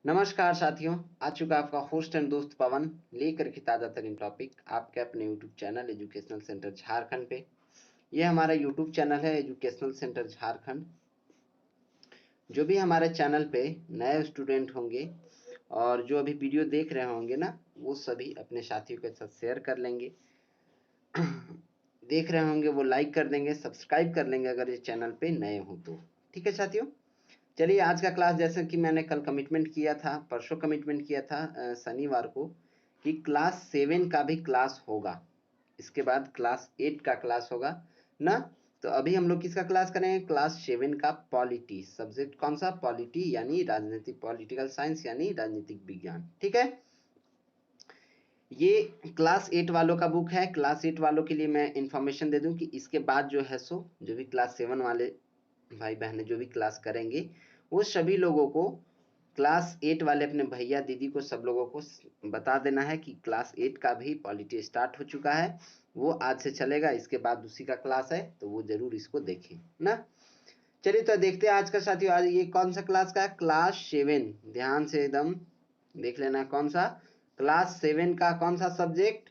नमस्कार साथियों, आ चुका आपका होस्ट एंड दोस्त पवन लेकर के ताज़ा तरीन टॉपिक आपके अपने YouTube channel educational centre Jharkhand पे। ये हमारा यूट्यूब चैनल है एजुकेशनल सेंटर झारखंड। जो भी हमारे चैनल पे नए स्टूडेंट होंगे और जो अभी वीडियो देख रहे होंगे ना, वो सभी अपने साथियों के साथ शेयर कर लेंगे। देख रहे होंगे वो लाइक कर देंगे, सब्सक्राइब कर लेंगे अगर ये चैनल पे नए हो तो। ठीक है साथियों, चलिए आज का क्लास जैसे कि मैंने कल कमिटमेंट किया था, परसों कमिटमेंट किया था शनिवार को, कि क्लास 7 का भी क्लास होगा। इसके बाद क्लास 8 का क्लास होगा ना। तो अभी हम लोग किसका क्लास करेंगे? क्लास 7 का पॉलिटी। सब्जेक्ट कौन सा? पॉलिटी यानी राजनीतिक, पॉलिटिकल साइंस यानी राजनीतिक विज्ञान। ठीक है, ये क्लास 8 वालों का बुक है। क्लास 8 वालों के लिए मैं इंफॉर्मेशन दे दूं कि इसके बाद जो है सो जो भी क्लास 7 वाले भाई बहन जो भी क्लास करेंगे, वो सभी लोगों को, क्लास 8 वाले अपने भैया दीदी को, सब लोगों को बता देना है कि क्लास 8 का भी पॉलिटी स्टार्ट हो चुका है। वो आज से चलेगा, इसके बाद उसी का क्लास है, तो वो जरूर इसको देखें ना। चलिए तो देखते हैं आज का साथियों, आज ये कौन सा क्लास का है? क्लास 7। ध्यान से एकदम देख लेना, कौन सा? क्लास 7 का कौन सा सब्जेक्ट?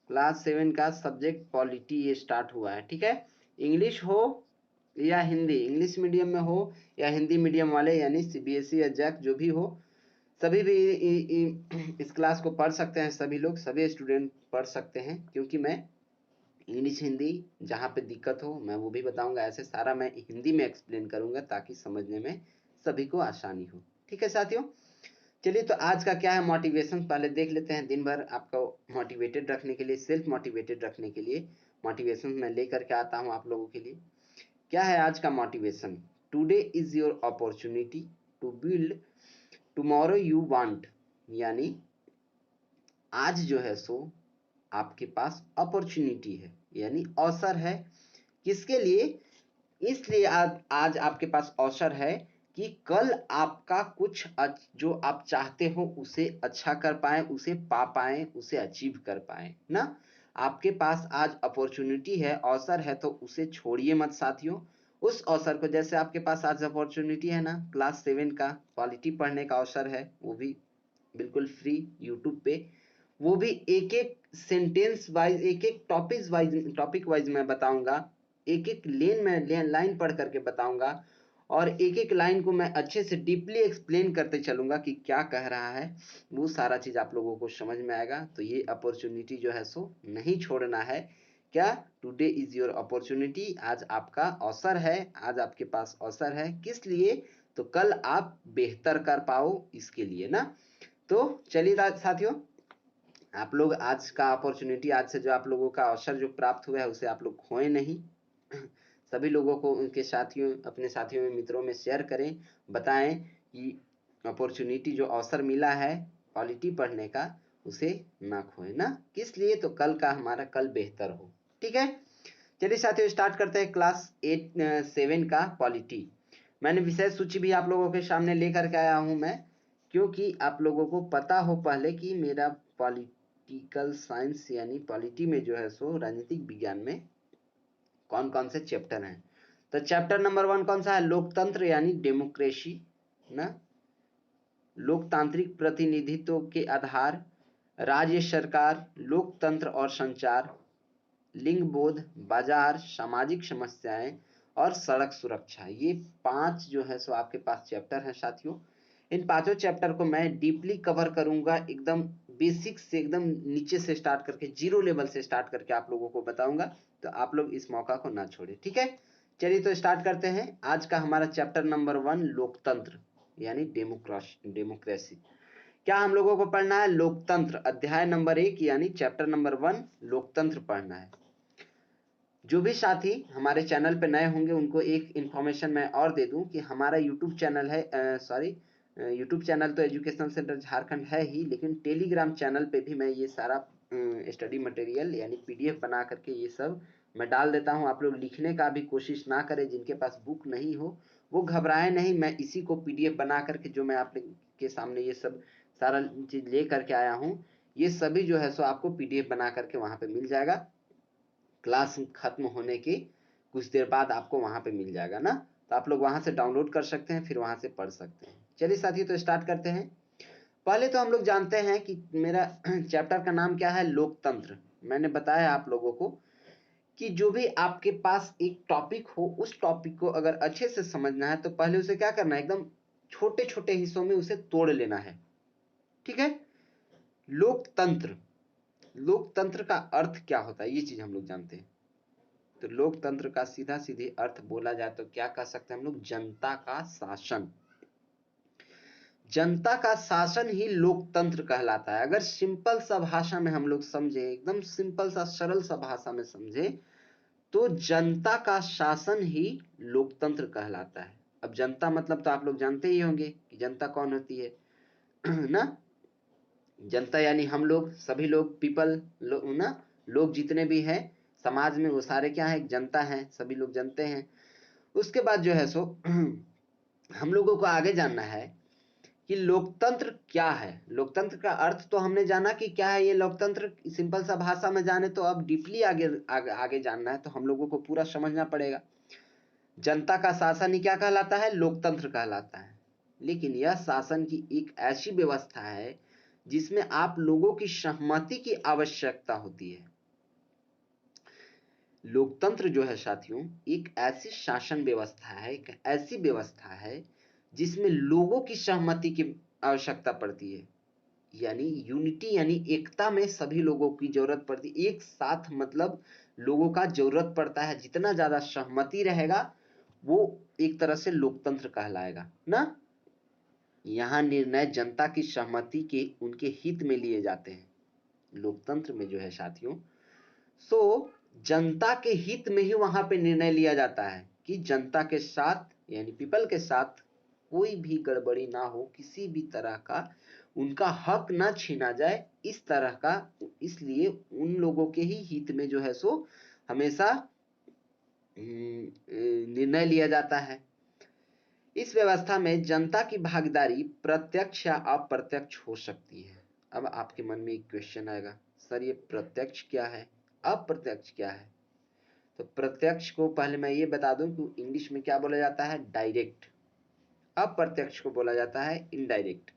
क्लास 7 का सब्जेक्ट पॉलिटी ये स्टार्ट हुआ है। ठीक है, इंग्लिश हो या हिंदी, इंग्लिश मीडियम में हो या हिंदी मीडियम वाले यानी सीबीएसई या जैक जो भी हो, सभी भी इस क्लास को पढ़ सकते हैं। सभी लोग, सभी स्टूडेंट पढ़ सकते हैं, क्योंकि मैं इंग्लिश हिंदी जहाँ पे दिक्कत हो मैं वो भी बताऊंगा। ऐसे सारा मैं हिंदी में एक्सप्लेन करूंगा ताकि समझने में सभी को आसानी हो। ठीक है साथियों, चलिए तो आज का क्या है मोटिवेशन पहले देख लेते हैं। दिन भर आपको मोटिवेटेड रखने के लिए, सेल्फ मोटिवेटेड रखने के लिए मोटिवेशन मैं लेकर के आता हूँ आप लोगों के लिए। क्या है आज का motivation? Today is your opportunity to build tomorrow you want. यानी आज जो है सो आपके पास अपॉर्चुनिटी है, यानी अवसर है। किसके लिए? इसलिए आज आपके पास अवसर है कि कल आपका कुछ जो आप चाहते हो उसे अच्छा कर पाए, उसे पा पाए, उसे अचीव कर पाए ना। आपके पास आज अपॉर्चुनिटी है, अवसर है, तो उसे छोड़िए मत साथियों। उस अवसर को, जैसे आपके पास आज अपॉर्चुनिटी है ना, क्लास 7 का पॉलिटी पढ़ने का अवसर है, वो भी बिल्कुल फ्री यूट्यूब पे। वो भी एक एक सेंटेंस वाइज, एक एक टॉपिक वाइज मैं बताऊंगा। एक एक लाइन पढ़ करके बताऊंगा, और एक एक लाइन को मैं अच्छे से डीपली एक्सप्लेन करते चलूंगा कि क्या कह रहा है। वो सारा चीज आप लोगों को समझ में आएगा। तो ये अपॉर्चुनिटी जो है सो नहीं छोड़ना है। क्या? Today is your opportunity. आज आपका अवसर है, आज आपके पास अवसर है। किस लिए? तो कल आप बेहतर कर पाओ, इसके लिए ना। तो चलिए साथियों, आप लोग आज का अपॉर्चुनिटी, आज से जो आप लोगों का अवसर जो प्राप्त हुआ है, उसे आप लोग खोए नहीं। सभी लोगों को उनके साथियों, अपने साथियों में, मित्रों में शेयर करें, बताएं कि अपॉर्चुनिटी जो अवसर मिला है पॉलिटी पढ़ने का, उसे ना खोए ना। किस लिए? तो कल का हमारा कल बेहतर हो। ठीक है, चलिए साथियों स्टार्ट करते हैं क्लास 7 का पॉलिटी। मैंने विषय सूची भी आप लोगों के सामने लेकर के आया हूं मैं, क्योंकि आप लोगों को पता हो पहले कि मेरा पॉलिटिकल साइंस यानी पॉलिटी में जो है सो राजनीतिक विज्ञान में कौन कौन से चैप्टर हैं। तो चैप्टर नंबर 1 कौन सा है? लोकतंत्र यानी डेमोक्रेसी ना, लोकतांत्रिक प्रतिनिधित्व के आधार, राज्य सरकार, लोकतंत्र और संचार, लिंग बोध, बाजार, सामाजिक समस्याएं और सड़क सुरक्षा। ये 5 जो है सो आपके पास चैप्टर हैं साथियों। इन पांचों चैप्टर को मैं डीपली कवर करूंगा, एकदम बेसिक से, एकदम नीचे से स्टार्ट करके, जीरो लेवल से स्टार्ट करके आप लोगों को बताऊंगा। तो आप लोग इस मौका को ना छोड़े। ठीक है, चलिए तो स्टार्ट करते हैं। आज का हमारा चैप्टर नंबर 1 लोकतंत्र यानी डेमोक्रेसी। क्या हम लोगों को पढ़ना है? लोकतंत्र, अध्याय नंबर 1 यानी चैप्टर नंबर 1 लोकतंत्र पढ़ना है। जो भी साथी हमारे चैनल पे नए होंगे उनको एक इंफॉर्मेशन मैं और दे दूं कि हमारा यूट्यूब चैनल है, यूट्यूब चैनल तो एजुकेशनल सेंटर झारखंड है ही, लेकिन टेलीग्राम चैनल पे भी मैं ये सारा स्टडी मटेरियल यानी पीडीएफ बना करके ये सब मैं डाल देता हूं। आप लोग लिखने का भी कोशिश ना करें, जिनके पास बुक नहीं हो वो घबराए नहीं। मैं इसी को पीडीएफ बना करके, जो मैं आप के सामने ये सब सारा चीज ले करके आया हूँ, ये सभी जो है सो आपको पीडीएफ बना करके वहां पे मिल जाएगा। क्लास खत्म होने के कुछ देर बाद आपको वहां पे मिल जाएगा ना। तो आप लोग वहां से डाउनलोड कर सकते हैं, फिर वहां से पढ़ सकते हैं। चलिए साथियों तो स्टार्ट करते हैं। पहले तो हम लोग जानते हैं कि मेरा चैप्टर का नाम क्या है, लोकतंत्र। मैंने बताया आप लोगों को कि जो भी आपके पास एक टॉपिक हो, उस टॉपिक को अगर अच्छे से समझना है तो पहले उसे क्या करना है, एकदम छोटे छोटे हिस्सों में उसे तोड़ लेना है। ठीक है। लोकतंत्र, लोकतंत्र का अर्थ क्या होता है ये चीज हम लोग जानते हैं। तो लोकतंत्र का सीधा सीधे अर्थ बोला जाए तो क्या कह सकते हैं हम लोग, जनता का शासन। जनता का शासन ही लोकतंत्र कहलाता है। अगर सिंपल सा भाषा में हम लोग समझे, एकदम सिंपल सा सरल सा भाषा में समझे, तो जनता का शासन ही लोकतंत्र कहलाता है। अब जनता मतलब तो आप लोग जानते ही होंगे कि जनता कौन होती है ना। जनता यानी हम लोग, सभी लोग, पीपल ना, लोग जितने भी हैं समाज में वो सारे क्या है, जनता है, सभी लोग जानते हैं। उसके बाद जो है सो हम लोगों को आगे जानना है कि लोकतंत्र क्या है। लोकतंत्र का अर्थ तो हमने जाना कि क्या है ये लोकतंत्र, सिंपल सा भाषा में जाने। तो अब डीपली आगे जानना है तो हम लोगों को पूरा समझना पड़ेगा। जनता का शासन ही क्या कहलाता है, लोकतंत्र कहलाता है। लेकिन यह शासन की एक ऐसी व्यवस्था है जिसमें आप लोगों की सहमति की आवश्यकता होती है। लोकतंत्र जो है साथियों, एक ऐसी शासन व्यवस्था है, एक ऐसी व्यवस्था है जिसमें लोगों की सहमति की आवश्यकता पड़ती है। यानी यूनिटी, यानी एकता में सभी लोगों की जरूरत पड़ती है। एक साथ मतलब लोगों का जरूरत पड़ता है। जितना ज्यादा सहमति रहेगा वो एक तरह से लोकतंत्र कहलाएगा ना। यहाँ निर्णय जनता की सहमति के, उनके हित में लिए जाते हैं लोकतंत्र में जो है साथियों। सो जनता के हित में ही वहां पे निर्णय लिया जाता है कि जनता के साथ यानी पीपल के साथ कोई भी गड़बड़ी ना हो, किसी भी तरह का उनका हक ना छीना जाए, इस तरह का। इसलिए उन लोगों के ही हित में जो है सो हमेशा निर्णय लिया जाता है। इस व्यवस्था में जनता की भागीदारी प्रत्यक्ष या अप्रत्यक्ष हो सकती है। अब आपके मन में एक क्वेश्चन आएगा, सर ये प्रत्यक्ष क्या है, अप्रत्यक्ष क्या है। तो प्रत्यक्ष को पहले मैं ये बता दूं कि इंग्लिश में क्या बोला जाता है, डायरेक्ट। अप्रत्यक्ष को बोला जाता है इनडायरेक्ट।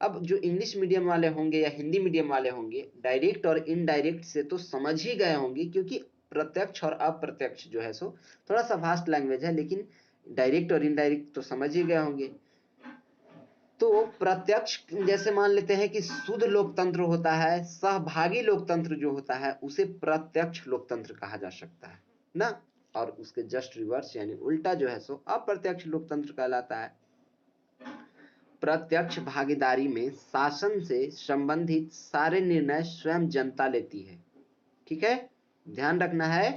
अब जो इंग्लिश मीडियम वाले होंगे या हिंदी मीडियम वाले होंगे, डायरेक्ट और इनडायरेक्ट से तो समझ ही गए होंगे, क्योंकि प्रत्यक्ष और अप्रत्यक्ष जो है सो थोड़ा सा वास्ट लैंग्वेज है, लेकिन डायरेक्ट और इनडायरेक्ट तो समझ ही गए होंगे। तो प्रत्यक्ष जैसे मान लेते हैं कि शुद्ध लोकतंत्र होता है, सहभागी लोकतंत्र जो होता है उसे प्रत्यक्ष लोकतंत्र कहा जा सकता है ना। और उसके जस्ट रिवर्स यानी उल्टा जो है सो अप्रत्यक्ष लोकतंत्र कहलाता है। प्रत्यक्ष भागीदारी में शासन से संबंधित सारे निर्णय स्वयं जनता लेती है। ठीक है, ध्यान रखना है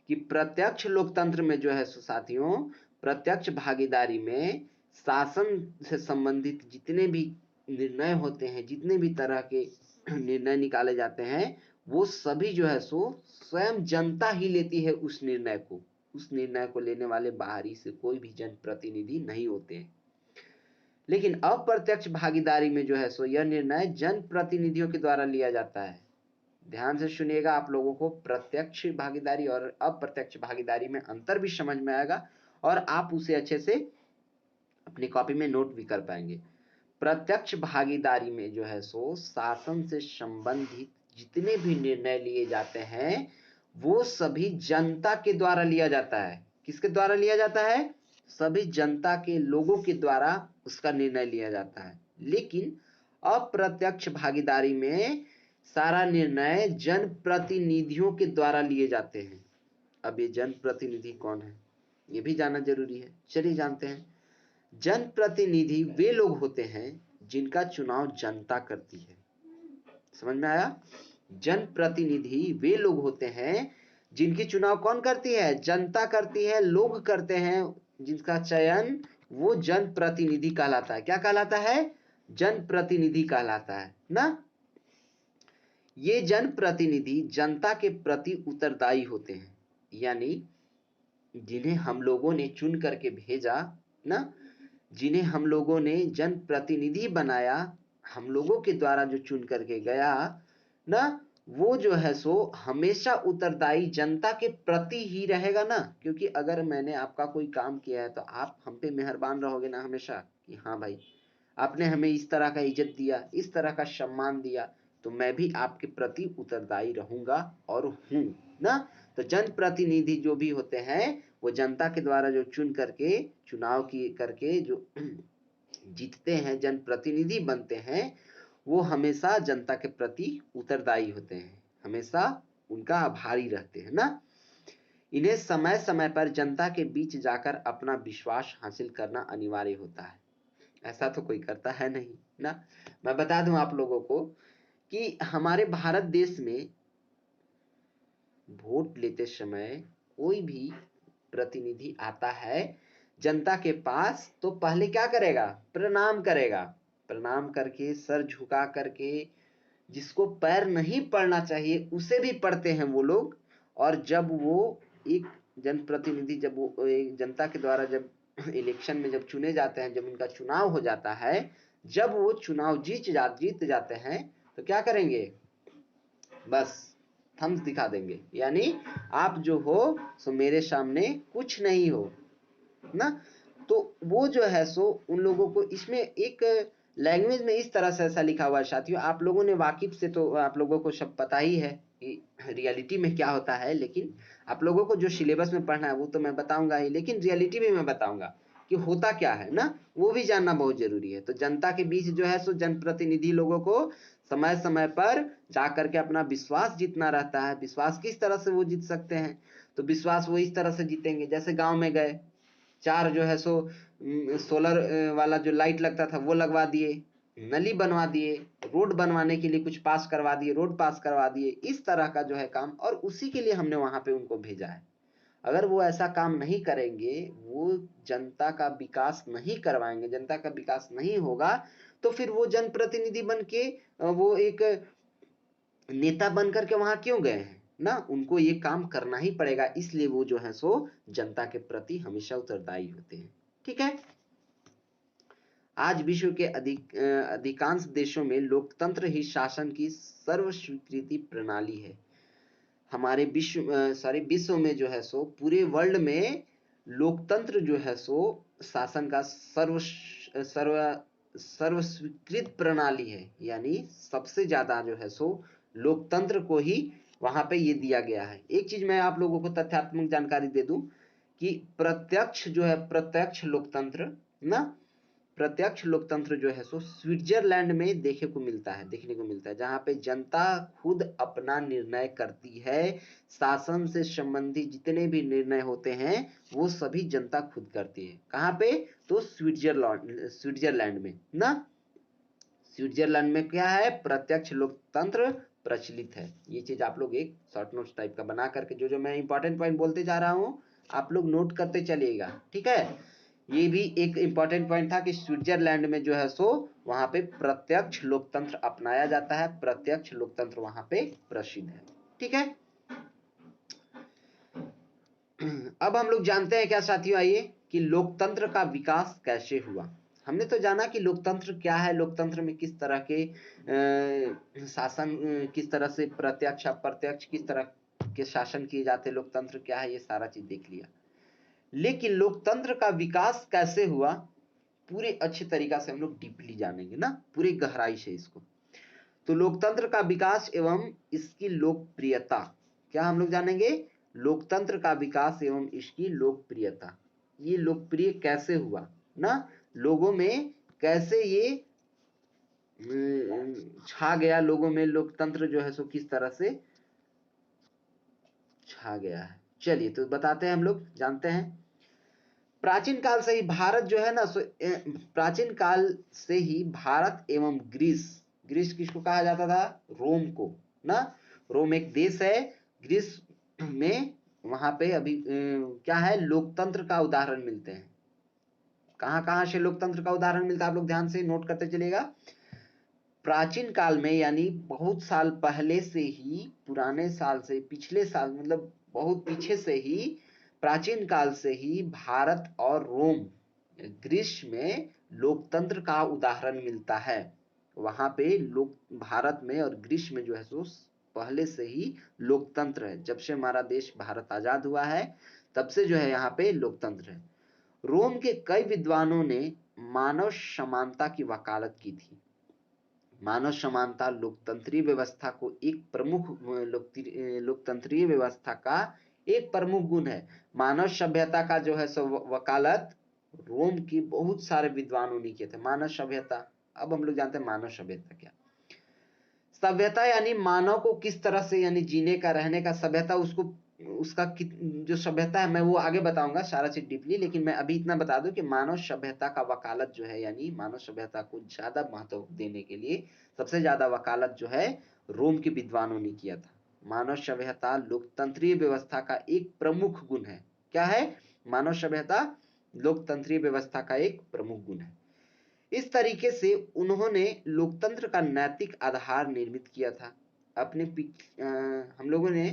कि प्रत्यक्ष लोकतंत्र में जो है साथियों, प्रत्यक्ष भागीदारी में शासन से संबंधित जितने भी निर्णय होते हैं, जितने भी तरह के निर्णय निकाले जाते हैं, वो सभी जो है सो स्वयं जनता ही लेती है उस निर्णय को। उस निर्णय को लेने वाले बाहरी से कोई भी जनप्रतिनिधि नहीं होते हैं। लेकिन अप्रत्यक्ष भागीदारी में जो है सो यह निर्णय जनप्रतिनिधियों के द्वारा लिया जाता है। ध्यान से सुनिएगा, आप लोगों को प्रत्यक्ष भागीदारी और अप्रत्यक्ष भागीदारी में अंतर भी समझ में आएगा और आप उसे अच्छे से अपनी कॉपी में नोट भी कर पाएंगे। प्रत्यक्ष भागीदारी में जो है सो शासन से संबंधित जितने भी निर्णय लिए जाते हैं वो सभी जनता के द्वारा लिया जाता है। किसके द्वारा लिया जाता है, सभी जनता के लोगों के द्वारा उसका निर्णय लिया जाता है। लेकिन अप्रत्यक्ष भागीदारी में सारा निर्णय जनप्रतिनिधियों के द्वारा लिए जाते हैं। अब ये जनप्रतिनिधि कौन है ये भी जानना जरूरी है, चलिए जानते हैं। जनप्रतिनिधि वे लोग होते हैं जिनका चुनाव जनता करती है। समझ में आया, जनप्रतिनिधि वे लोग होते हैं जिनकी चुनाव कौन करती है, जनता करती है, लोग करते हैं। जिनका चयन वो जनप्रतिनिधि कहलाता है। क्या कहलाता है, जनप्रतिनिधि कहलाता है ना। ये जनप्रतिनिधि जनता के प्रति उत्तरदायी होते हैं, यानी जिन्हें हम लोगों ने चुन करके भेजा ना, जिन्हें हम लोगों ने जनप्रतिनिधि बनाया, हम लोगों के द्वारा जो चुन करके गया ना, वो जो है सो हमेशा उत्तरदायी जनता के प्रति ही रहेगा ना। क्योंकि अगर मैंने आपका कोई काम किया है तो आप हम पे मेहरबान रहोगे ना हमेशा कि हाँ भाई आपने हमें इस तरह का इज्जत दिया, इस तरह का सम्मान दिया, तो मैं भी आपके प्रति उत्तरदायी रहूंगा और हूं ना। तो जनप्रतिनिधि जो भी होते हैं वो जनता के द्वारा जो चुन करके चुनाव की करके जो जीतते हैं, जनप्रतिनिधि बनते हैं, वो हमेशा जनता के प्रति उत्तरदायी होते हैं, हमेशा उनका आभारी रहते हैं ना। इन्हें समय समय पर जनता के बीच जाकर अपना विश्वास हासिल करना अनिवार्य होता है। ऐसा तो कोई करता है नहीं ना। मैं बता दूं आप लोगों को कि हमारे भारत देश में वोट लेते समय कोई भी प्रतिनिधि आता है जनता के पास, तो पहले क्या करेगा? प्रणाम करेगा। प्रणाम करके, सर झुका करके, जिसको पैर नहीं पड़ना चाहिए उसे भी पढ़ते हैं वो लोग। और जब वो एक जनप्रतिनिधि, जब वो एक जनता के द्वारा जब इलेक्शन में जब चुने जाते हैं, जब उनका चुनाव हो जाता है, जब वो चुनाव जीत जाते हैं, तो क्या करेंगे? बस थम्स दिखा देंगे, यानी आप जो हो सो मेरे सामने कुछ नहीं हो ना। तो वो जो है सो उन लोगों को, इसमें एक लैंग्वेज में इस तरह से ऐसा लिखा हुआ है साथियों, आप लोगों ने वाकिफ से तो आप लोगों को सब पता ही है कि रियलिटी में क्या होता है, लेकिन आप लोगों को जो सिलेबस में पढ़ना है वो तो मैं बताऊंगा ही, लेकिन रियलिटी में मैं बताऊंगा कि होता क्या है ना, वो भी जानना बहुत जरूरी है। तो जनता के बीच जो है सो जनप्रतिनिधि लोगों को समय समय पर जा करके अपना विश्वास जीतना रहता है। विश्वास किस तरह से वो जीत सकते हैं? तो विश्वास वो इस तरह से जीतेंगे, जैसे गांव में गए, चार जो है सो सोलर वाला जो लाइट लगता था वो लगवा दिए, नली बनवा दिए, रोड बनवाने के लिए कुछ पास करवा दिए, रोड पास करवा दिए, इस तरह का जो है काम, और उसी के लिए हमने वहां पे उनको भेजा है। अगर वो ऐसा काम नहीं करेंगे, वो जनता का विकास नहीं करवाएंगे, जनता का विकास नहीं होगा, तो फिर वो जनप्रतिनिधि बन के वो एक नेता बन करके वहां क्यों गए हैं ना। उनको ये काम करना ही पड़ेगा, इसलिए वो जो है सो जनता के प्रति हमेशा उत्तरदायी होते हैं। ठीक है। आज विश्व के अधिकांश देशों में लोकतंत्र ही शासन की सर्वस्वीकृति प्रणाली है। हमारे विश्व में जो है सो, पूरे वर्ल्ड में लोकतंत्र जो है सो शासन का सर्वस्वीकृत प्रणाली है, यानी सबसे ज्यादा जो है सो लोकतंत्र को ही वहां पे ये दिया गया है। एक चीज मैं आप लोगों को तथ्यात्मक जानकारी दे दूं कि प्रत्यक्ष जो है, प्रत्यक्ष लोकतंत्र ना, प्रत्यक्ष लोकतंत्र जो है सो स्विट्जरलैंड में देखने को मिलता है, जहां पे जनता खुद अपना निर्णय करती है। शासन से संबंधित जितने भी निर्णय होते हैं वो सभी जनता खुद करती है। कहां पे? तो स्विट्जरलैंड में ना। स्विट्जरलैंड में क्या है? प्रत्यक्ष लोकतंत्र प्रचलित है। ये चीज आप लोग एक शॉर्ट नोट्स टाइप का बना करके, जो जो मैं इंपॉर्टेंट पॉइंट बोलते जा रहा हूं आप लोग नोट करते चलिएगा। ठीक है। ये भी एक इंपॉर्टेंट पॉइंट था कि स्विट्जरलैंड में जो है सो वहां पे प्रत्यक्ष लोकतंत्र अपनाया जाता है, प्रत्यक्ष लोकतंत्र वहां पे प्रसिद्ध है। ठीक है। अब हम लोग जानते हैं क्या साथियों, आइए, कि लोकतंत्र का विकास कैसे हुआ। हमने तो जाना कि लोकतंत्र क्या है, लोकतंत्र में किस तरह के शासन, किस तरह से प्रत्यक्ष अप्रत्यक्ष किस तरह के शासन किए जाते, लोकतंत्र क्या है, ये सारा चीज देख लिया। लेकिन लोकतंत्र का विकास कैसे हुआ, पूरे अच्छे तरीका से हम लोग डीपली जानेंगे ना, पूरी गहराई से इसको। तो लोकतंत्र का विकास एवं इसकी लोकप्रियता, क्या हम लोग जानेंगे? लोकतंत्र का विकास एवं इसकी लोकप्रियता, ये लोकप्रिय कैसे हुआ ना, लोगों में कैसे ये छा गया, लोगों में लोकतंत्र जो है सो किस तरह से छा गया है। चलिए तो बताते हैं, हम लोग जानते हैं। प्राचीन काल से ही भारत जो है ना, प्राचीन काल से ही भारत एवं ग्रीस, ग्रीस किसको कहा जाता था? रोम को ना। रोम एक देश है, ग्रीस में वहां पे अभी क्या है, लोकतंत्र का उदाहरण मिलते हैं। कहां कहां से लोकतंत्र का उदाहरण मिलता है, आप लोग ध्यान से नोट करते चलिएगा। प्राचीन काल में, यानी बहुत साल पहले से ही, पुराने साल से, पिछले साल, मतलब बहुत पीछे से ही, प्राचीन काल से ही भारत और रोम, ग्रीस में लोकतंत्र का उदाहरण मिलता है। वहां पे लोक, भारत में और ग्रीस में जो है सो पहले से ही लोकतंत्र है। जब से हमारा देश भारत आजाद हुआ है तब से जो है यहाँ पे लोकतंत्र है। रोम के कई विद्वानों ने मानव समानता की वकालत की थी। मानव समानता लोकतंत्रीय व्यवस्था को एक प्रमुख लोकतंत्रीय व्यवस्था का एक प्रमुख गुण है। मानव सभ्यता का जो है सो वकालत रोम की बहुत सारे विद्वानों ने किए थे। मानव सभ्यता, अब हम लोग जानते हैं मानव सभ्यता क्या। सभ्यता यानी मानव को किस तरह से यानी जीने का, रहने का, सभ्यता उसको उसका जो सभ्यता है मैं वो आगे बताऊंगा सारा चीज डीपली, लेकिन मैं अभी इतना बता दूं कि मानव सभ्यता का वकालत जो है यानी मानव सभ्यता को ज्यादा महत्व देने के लिए सबसे ज्यादा वकालत जो है रोम के विद्वानों ने किया था। मानव सभ्यता लोकतंत्रीय व्यवस्था का एक प्रमुख गुण है। क्या है? मानव सभ्यता लोकतंत्रीय व्यवस्था का एक प्रमुख गुण है। इस तरीके से उन्होंने लोकतंत्र का नैतिक आधार निर्मित किया था। अपने हम लोगों ने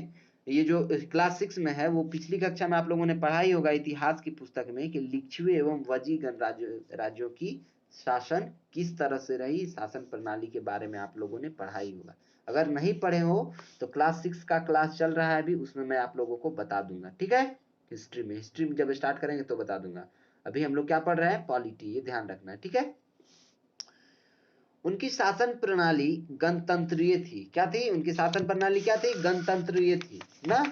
ये जो क्लास 6 में है वो पिछली कक्षा में आप लोगों ने पढ़ा ही होगा इतिहास की पुस्तक में कि लिच्छवी एवं वजी गणराज्यों की शासन किस तरह से रही, शासन प्रणाली के बारे में आप लोगों ने पढ़ा ही होगा। अगर नहीं पढ़े हो तो क्लास 6 का क्लास चल रहा है अभी, उसमें मैं आप लोगों को बता दूंगा। ठीक है? हिस्ट्री में जब स्टार्ट करेंगे तो बता दूंगा। अभी हम लोग क्या पढ़ रहे हैं? पॉलिटी, ये ध्यान रखना है। ठीक है? उनकी शासन प्रणाली गणतंत्रीय थी। क्या थी उनकी शासन प्रणाली? क्या थी? गणतंत्रीय थी ना।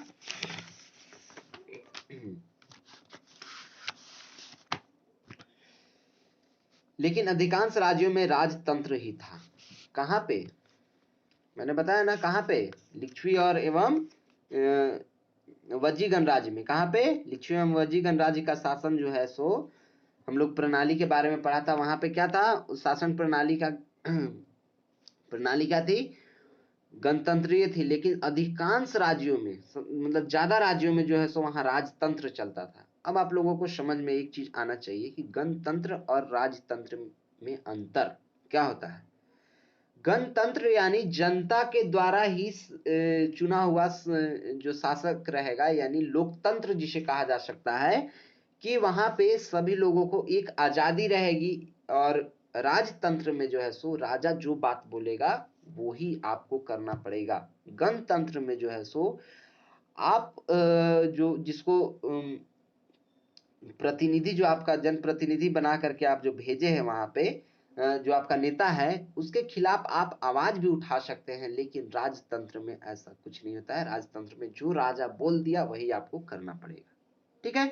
लेकिन अधिकांश राज्यों में राजतंत्र ही था। कहां पे? मैंने बताया ना कहां पे? लिच्छवी और एवं वज्जी गणराज्य में। कहां पे? लिच्छवी एवं वज्जी गणराज्य का शासन जो है सो हम लोग प्रणाली के बारे में पढ़ा था। वहां पे क्या था? उस शासन प्रणाली का प्रणाली क्या थी? गणतंत्रीय थी। लेकिन अधिकांश राज्यों में, मतलब ज्यादा राज्यों में जो है सो वहां राजतंत्र चलता था। अब आप लोगों को समझ में एक चीज आना चाहिए कि गणतंत्र और राजतंत्र में अंतर क्या होता है। गणतंत्र यानी जनता के द्वारा ही चुना हुआ जो शासक रहेगा, यानी लोकतंत्र जिसे कहा जा सकता है, कि वहां पे सभी लोगों को एक आजादी रहेगी। और राजतंत्र में जो है सो राजा जो बात बोलेगा वो ही आपको करना पड़ेगा। गणतंत्र में जो है सो आप जो जिसको प्रतिनिधि, जो आपका जनप्रतिनिधि बना करके आप जो भेजे हैं वहां पे, जो आपका नेता है उसके खिलाफ आप आवाज भी उठा सकते हैं। लेकिन राजतंत्र में ऐसा कुछ नहीं होता है। राजतंत्र में जो राजा बोल दिया वही आपको करना पड़ेगा। ठीक है?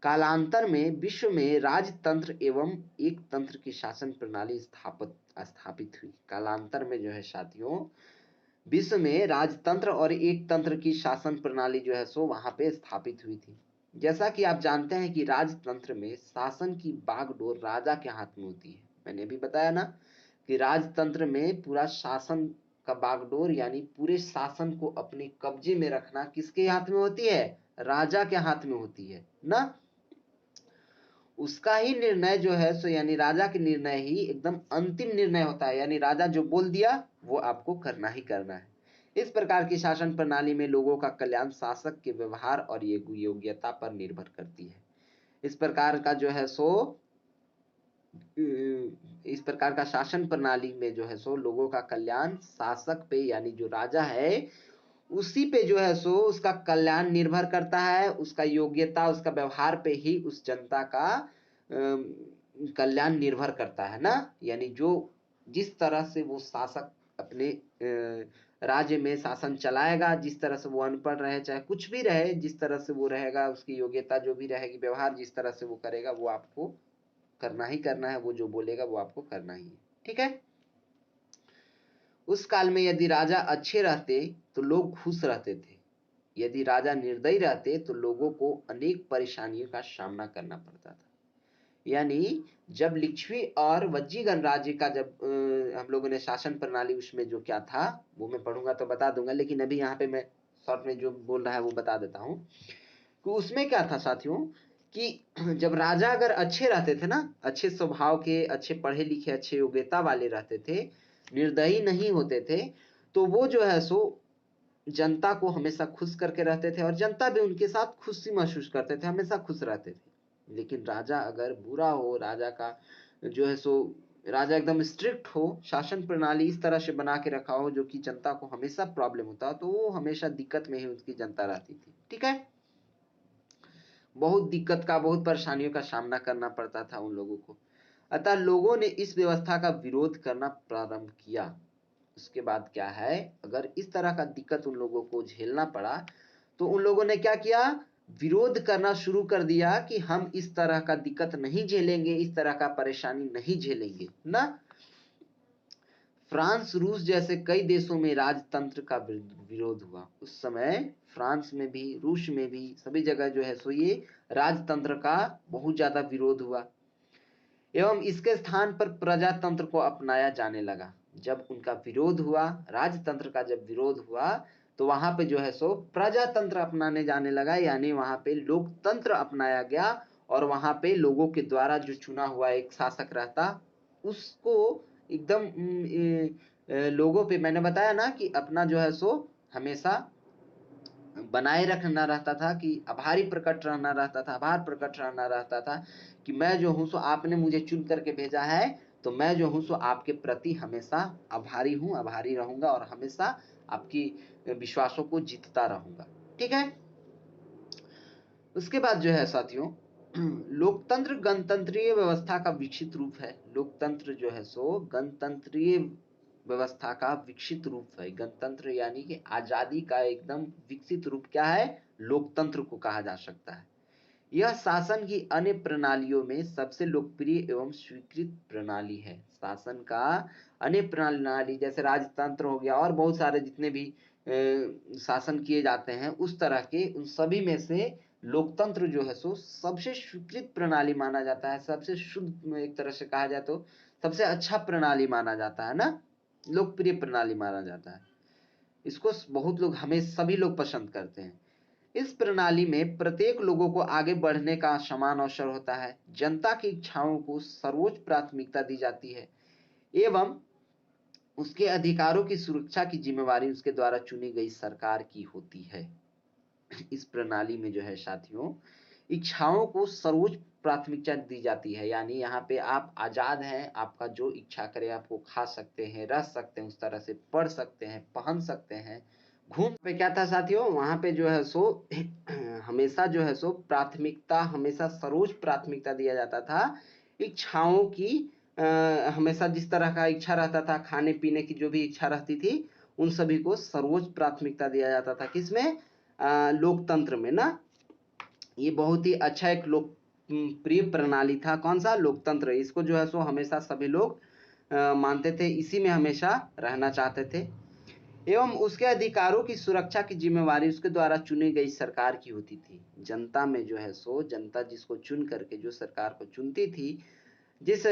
कालांतर में विश्व में राजतंत्र एवं एक तंत्र की शासन प्रणाली स्थापित हुई। कालांतर में जो है साथियों विश्व में राजतंत्र और एक तंत्र की शासन प्रणाली जो है सो वहां पे स्थापित हुई थी। जैसा कि आप जानते हैं कि राजतंत्र में शासन की बागडोर राजा के हाथ में होती है। मैंने भी बताया ना कि राजतंत्र में पूरा शासन का बागडोर यानी पूरे शासन को अपने कब्जे में रखना किसके हाथ में होती है? राजा के हाथ में होती है ना। उसका ही निर्णय जो है सो यानी राजा के निर्णय ही एकदम अंतिम निर्णय होता है। यानी राजा जो बोल दिया वो आपको करना ही करना है। इस प्रकार की शासन प्रणाली में लोगों का कल्याण शासक के व्यवहार और योग्यता पर निर्भर करती है। इस प्रकार का जो है सो इस प्रकार का शासन प्रणाली में जो है सो लोगों का कल्याण शासक पे यानी जो राजा है उसी पे जो है सो उसका कल्याण निर्भर करता है। उसका योग्यता, उसका व्यवहार पे ही उस जनता का कल्याण निर्भर करता है ना। यानी जो जिस तरह से वो शासक अपने राज्य में शासन चलाएगा, जिस तरह से वो अनपढ़ रहे चाहे कुछ भी रहे, जिस तरह से वो रहेगा, उसकी योग्यता जो भी रहेगी, व्यवहार जिस तरह से वो करेगा वो आपको करना ही करना है। वो जो बोलेगा वो आपको करना ही है। ठीक है? उस काल में यदि राजा अच्छे रहते तो लोग खुश रहते थे। यदि राजा निर्दयी रहते तो लोगों को अनेक परेशानियों का सामना करना पड़ता था। यानी जब लिच्छवी और वज्जी गणराज्य का जब हम लोगों ने शासन प्रणाली, उसमें जो क्या था वो मैं पढ़ूंगा तो बता दूंगा, लेकिन अभी यहाँ पे मैं शॉर्ट में जो बोल रहा है वो बता देता हूँ कि उसमें क्या था साथियों कि जब राजा अगर अच्छे रहते थे ना, अच्छे स्वभाव के, अच्छे पढ़े लिखे, अच्छे योग्यता वाले रहते थे, निर्दयी नहीं होते थे, तो वो जो है सो जनता को हमेशा खुश करके रहते थे और जनता भी उनके साथ खुशी महसूस करते थे, हमेशा खुश रहते थे। लेकिन राजा अगर बुरा हो, राजा का जो है सो राजा एकदम स्ट्रिक्ट हो, शासन प्रणाली इस तरह से बना के रखा हो जो कि जनता को हमेशा प्रॉब्लम होता, तो वो हमेशा दिक्कत में ही उसकी जनता रहती थी। ठीक है? बहुत दिक्कत का, बहुत परेशानियों का सामना करना पड़ता था उन लोगों को। अतः लोगों ने इस व्यवस्था का विरोध करना प्रारंभ किया। उसके बाद क्या है, अगर इस तरह का दिक्कत उन लोगों को झेलना पड़ा तो उन लोगों ने क्या किया, विरोध करना शुरू कर दिया कि हम इस तरह का दिक्कत नहीं झेलेंगे, इस तरह का परेशानी नहीं झेलेंगे ना। फ्रांस, रूस जैसे कई देशों में राजतंत्र का विरोध हुआ। उस समय फ्रांस में भी, रूस में भी, सभी जगह जो है सो ये राजतंत्र का बहुत ज्यादा विरोध हुआ एवं इसके स्थान पर प्रजातंत्र को अपनाया जाने लगा। जब उनका विरोध हुआ, राजतंत्र का जब विरोध हुआ, तो वहां पे जो है सो प्रजातंत्र अपनाने जाने लगा, यानी वहां पे लोकतंत्र अपनाया गया और वहां पे लोगों के द्वारा जो चुना हुआ एक शासक रहता उसको एकदम लोगों पे, मैंने बताया ना कि अपना जो है सो हमेशा बनाए रखना रहता था, कि आभारी प्रकट रहना रहता था, आभार प्रकट रहना रहता था कि मैं जो हूं सो आपने मुझे चुन करके भेजा है, तो मैं जो हूं सो आपके प्रति हमेशा आभारी हूं, आभारी रहूंगा और हमेशा आपकी विश्वासों को जीतता रहूंगा। ठीक है। उसके बाद जो है साथियों, लोकतंत्र गणतंत्रीय व्यवस्था का विकसित रूप है। लोकतंत्र जो है सो गणतंत्रीय व्यवस्था का विकसित रूप है। गणतंत्र यानी कि आजादी का एकदम विकसित रूप क्या है, लोकतंत्र को कहा जा सकता है। यह शासन की अन्य प्रणालियों में सबसे लोकप्रिय एवं स्वीकृत प्रणाली है। शासन का अन्य प्रणाली जैसे राजतंत्र हो गया और बहुत सारे जितने भी शासन किए जाते हैं उस तरह के, उन सभी में से लोकतंत्र जो है सो सबसे स्वीकृत प्रणाली माना जाता है, सबसे शुद्ध, एक तरह से कहा जाए तो सबसे अच्छा प्रणाली माना जाता है ना, लोकप्रिय प्रणाली माना जाता है। इसको बहुत लोग, हमें सभी लोग पसंद करते हैं। इस प्रणाली में प्रत्येक लोगों को आगे बढ़ने का समान अवसर होता है, जनता की इच्छाओं को सर्वोच्च प्राथमिकता दी जाती है एवं उसके अधिकारों की सुरक्षा की जिम्मेवारी उसके द्वारा चुनी गई सरकार की होती है। इस प्रणाली में जो है साथियों, इच्छाओं को सर्वोच्च प्राथमिकता दी जाती है, यानी यहाँ पे आप आजाद हैं, आपका जो इच्छा करे आपको खा सकते हैं, रह सकते हैं, उस तरह से पढ़ सकते हैं, पहन सकते हैं, घूम पे। क्या था साथियों, वहां पे जो है सो हमेशा जो है सो प्राथमिकता, हमेशा सर्वोच्च प्राथमिकता दिया जाता था इच्छाओं की। हमेशा जिस तरह का इच्छा रहता था, खाने पीने की जो भी इच्छा रहती थी, उन सभी को सर्वोच्च प्राथमिकता दिया जाता था। किसमें, लोकतंत्र में ना। ये बहुत ही अच्छा एक लोकप्रिय प्रणाली था। कौन सा, लोकतंत्र। इसको जो है सो हमेशा सभी लोग मानते थे, इसी में हमेशा रहना चाहते थे एवं उसके अधिकारों की सुरक्षा की जिम्मेवारी उसके द्वारा चुनी गई सरकार की होती थी। जनता में जो है सो, जनता जिसको चुन करके जो सरकार को चुनती थी, जिस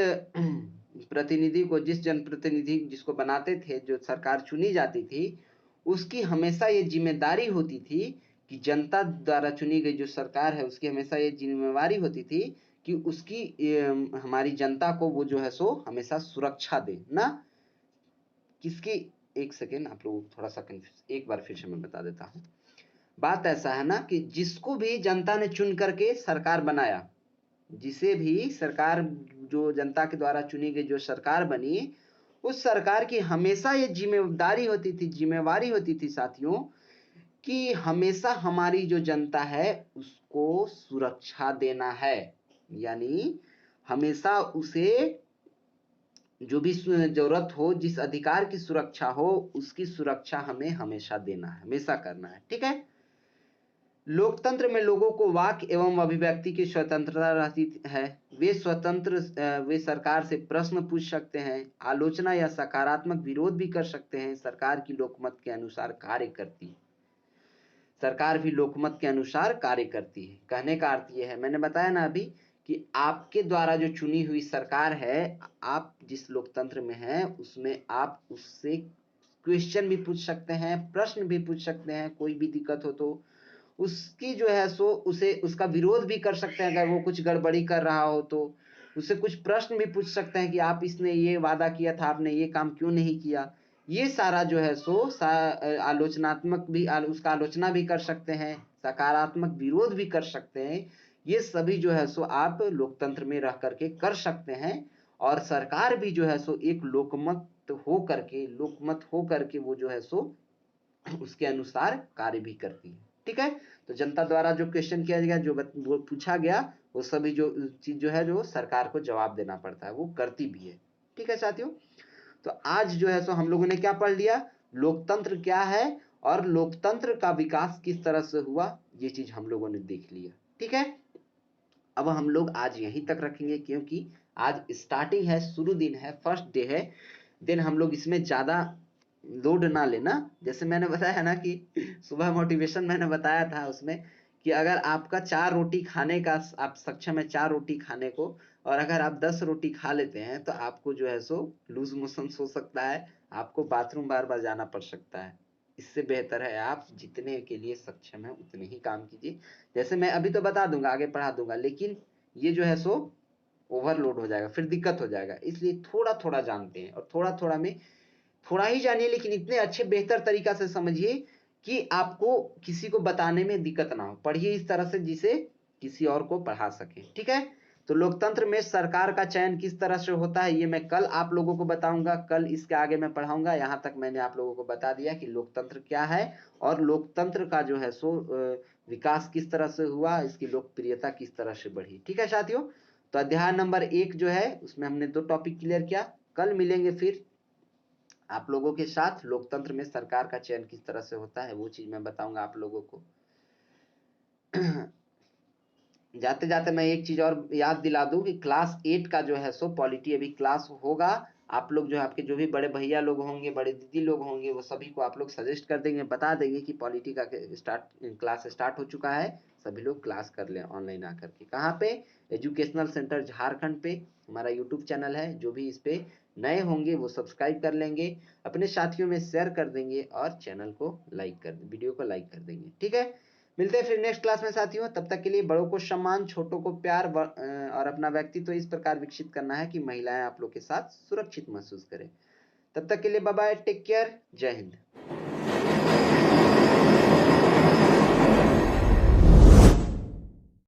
प्रतिनिधि को, जिस जनप्रतिनिधि जिसको बनाते थे, जो सरकार चुनी जाती थी, उसकी हमेशा ये जिम्मेदारी होती थी कि जनता द्वारा चुनी गई जो सरकार है उसकी हमेशा ये जिम्मेवारी होती थी कि उसकी हमारी जनता को वो जो है सो हमेशा सुरक्षा दे ना। किसकी, एक सेकेंड, आप लोगों को थोड़ा सा कंफ्यूज, एक बार फिर से मैं बता देता हूँ। बात ऐसा है ना कि जिसको भी जनता ने चुन करके सरकार बनाया, जिसे भी सरकार, जो जनता के द्वारा चुनी गई जो सरकार बनी, उस सरकार की हमेशा ये जिम्मेदारी होती थी, जिम्मेवारी होती थी साथियों, कि हमेशा हमारी जो जनता है उसको सुरक्षा देना है। यानी हमेशा उसे जो भी जरूरत हो, जिस अधिकार की सुरक्षा हो, उसकी सुरक्षा हमें हमेशा देना है, हमेशा करना है। ठीक है। लोकतंत्र में लोगों को वाक एवं अभिव्यक्ति की स्वतंत्रता रहती है। वे स्वतंत्र, वे सरकार से प्रश्न पूछ सकते हैं, आलोचना या सकारात्मक विरोध भी कर सकते हैं। सरकार की लोकमत के अनुसार कार्य करती है। सरकार भी लोकमत के अनुसार कार्य करती है। कहने का अर्थ यह है, मैंने बताया ना अभी, कि आपके द्वारा जो चुनी हुई सरकार है, आप जिस लोकतंत्र में हैं उसमें आप उससे क्वेश्चन भी पूछ सकते हैं, प्रश्न भी पूछ सकते हैं, कोई भी दिक्कत हो तो उसकी जो है सो उसे, उसका विरोध भी कर सकते हैं। अगर वो कुछ गड़बड़ी कर रहा हो तो उससे कुछ प्रश्न भी पूछ सकते हैं कि आप, इसने ये वादा किया था, आपने ये काम क्यों नहीं किया। ये सारा जो है सो आलोचनात्मक भी, उसका आलोचना भी कर सकते हैं, सकारात्मक विरोध भी कर सकते हैं। ये सभी जो है सो आप लोकतंत्र में रह करके कर सकते हैं। और सरकार भी जो है सो एक लोकमत हो करके, लोकमत हो करके वो जो है सो उसके अनुसार कार्य भी करती है। ठीक है। तो जनता द्वारा जो क्वेश्चन किया गया, वो पूछा गया, वो सभी जो चीज जो है जो सरकार को जवाब देना पड़ता है, वो करती भी है। ठीक है साथियों, तो आज जो है सो हम लोगों ने क्या पढ़ लिया, लोकतंत्र क्या है और लोकतंत्र का विकास किस तरह से हुआ, ये चीज हम लोगों ने देख लिया। ठीक है, अब हम लोग आज यहीं तक रखेंगे, क्योंकि आज स्टार्टिंग है, शुरू दिन है, फर्स्ट डे है। देन हम लोग इसमें ज्यादा लोड ना लेना। जैसे मैंने बताया ना कि सुबह मोटिवेशन मैंने बताया था उसमें कि अगर आपका 4 रोटी खाने का आप सक्षम है 4 रोटी खाने को, और अगर आप 10 रोटी खा लेते हैं तो आपको जो है सो लूज मोशन हो सकता है, आपको बाथरूम बार बार जाना पड़ सकता है। इससे बेहतर है आप जितने के लिए सक्षम है उतने ही काम कीजिए। जैसे मैं अभी तो बता दूंगा, आगे पढ़ा दूंगा, लेकिन ये जो है सो ओवरलोड हो जाएगा, फिर दिक्कत हो जाएगा। इसलिए थोड़ा थोड़ा जानते हैं, और थोड़ा थोड़ा में थोड़ा ही जानिए, लेकिन इतने अच्छे बेहतर तरीका से समझिए कि आपको किसी को बताने में दिक्कत ना हो। पढ़िए इस तरह से जिसे किसी और को पढ़ा सके। ठीक है, तो लोकतंत्र में सरकार का चयन किस तरह से होता है ये मैं कल आप लोगों को बताऊंगा, कल इसके आगे मैं पढ़ाऊंगा। यहाँ तक मैंने आप लोगों को बता दिया कि लोकतंत्र क्या है और लोकतंत्र का जो है सो विकास किस तरह से हुआ, इसकी लोकप्रियता किस तरह से बढ़ी। ठीक है साथियों, तो अध्याय नंबर 1 जो है उसमें हमने 2 टॉपिक क्लियर किया। कल मिलेंगे फिर आप लोगों के साथ, लोकतंत्र में सरकार का चयन किस तरह से होता है वो चीज मैं बताऊंगा आप लोगों को। जाते जाते मैं एक चीज और याद दिला दूं कि क्लास 8 का जो है सो पॉलिटी अभी क्लास होगा। आप लोग जो है, आपके जो भी बड़े भैया लोग होंगे, बड़े दीदी लोग होंगे, वो सभी को आप लोग सजेस्ट कर देंगे, बता देंगे कि पॉलिटी का क्लास स्टार्ट हो चुका है, सभी लोग क्लास कर लें ऑनलाइन आकर के। कहाँ पे, एजुकेशनल सेंटर झारखंड पे हमारा यूट्यूब चैनल है। जो भी इस पे नए होंगे वो सब्सक्राइब कर लेंगे, अपने साथियों में शेयर कर देंगे और चैनल को लाइक कर, वीडियो को लाइक कर देंगे। ठीक है, मिलते हैं फिर नेक्स्ट क्लास में साथियों। तब तक के लिए बड़ों को सम्मान, छोटों को प्यार, और अपना व्यक्तित्व इस प्रकार विकसित करना है कि महिलाएं आप लोग के साथ सुरक्षित महसूस करें। तब तक के लिए बाय बाय, टेक केयर, जय हिंद।